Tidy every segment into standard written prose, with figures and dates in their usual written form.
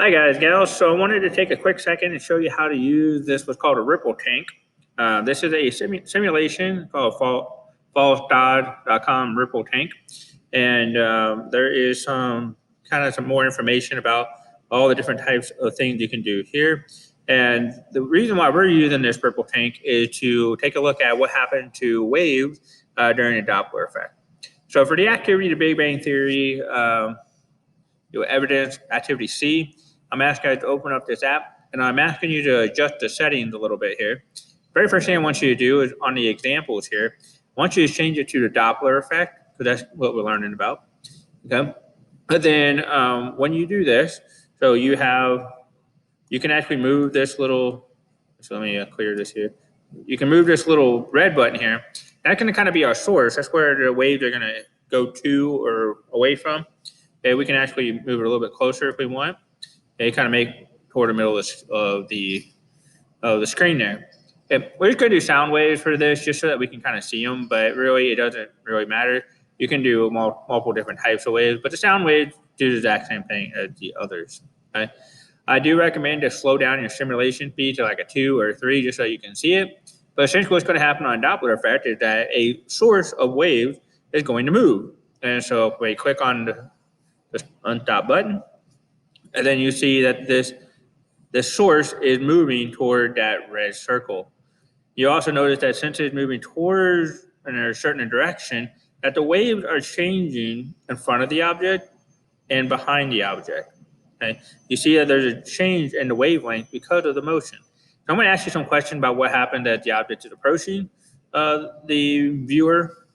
Hi guys, gals. So I wanted to take a quick second and show you how to use this what's called a ripple tank. This is a simulation called fallsdod.com ripple tank, and there is some more information about all the different types of things you can do here. And the reason why we're using this ripple tank is to take a look at what happened to waves during the Doppler effect. So for the activity, the Big Bang Theory, evidence activity C, I'm asking you to open up this app, and I'm asking you to adjust the settings a little bit here. Very first thing I want you to do is on the examples here, I want you to change it to the Doppler effect, because that's what we're learning about. Okay. But then when you do this, so you can actually move this little, so let me clear this here. You can move this little red button here. That can kind of be our source. That's where the waves are going to go to or away from. Okay, we can actually move it a little bit closer if we want. Okay, kind of make toward the middle of the screen there. Okay, we're just going to do sound waves for this just so that we can kind of see them, but really it doesn't really matter. You can do multiple different types of waves, but the sound waves do the exact same thing as the others. Okay, I do recommend to slow down your simulation speed to like a 2 or a 3 just so you can see it. But essentially what's going to happen on Doppler effect is that a source of waves is going to move. And so if we click on the unstop button, and then you see that the source is moving toward that red circle. You also notice that since it's moving towards in a certain direction, that the waves are changing in front of the object and behind the object. Okay, you see that there's a change in the wavelength because of the motion. So I'm going to ask you some questions about what happened as the object is approaching the viewer,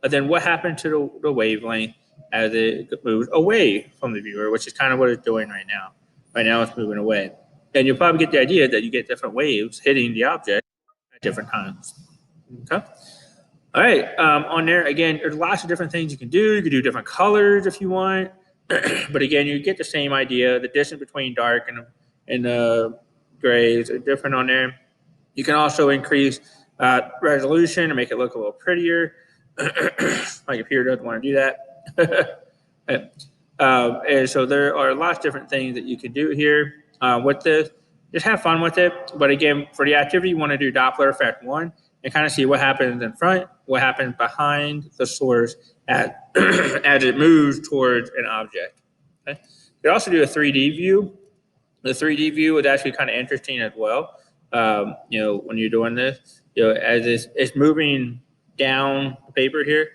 and then what happened to the wavelength as it moves away from the viewer, which is kind of what it's doing right now. Right now it's moving away. And you'll probably get the idea that you get different waves hitting the object at different times. Okay. All right. On there, again, there's lots of different things you can do. You can do different colors if you want. But again, you get the same idea. The distance between dark and grays are different on there. You can also increase resolution and make it look a little prettier. My computer doesn't want to do that. And so there are lots of different things that you can do here with this. Just have fun with it. But again, for the activity, you want to do Doppler effect 1 and kind of see what happens in front, what happens behind the source as it moves towards an object. Okay? You can also do a 3D view. The 3D view is actually kind of interesting as well. When you're doing this, as it's moving down the paper here,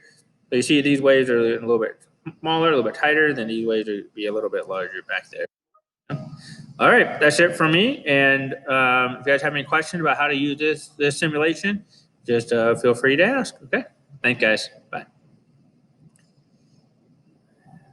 so you see these waves are a little bit smaller, a little bit tighter, then these waves would be a little bit larger back there. All right, that's it from me. And if you guys have any questions about how to use this simulation, just feel free to ask. Okay, thanks, guys.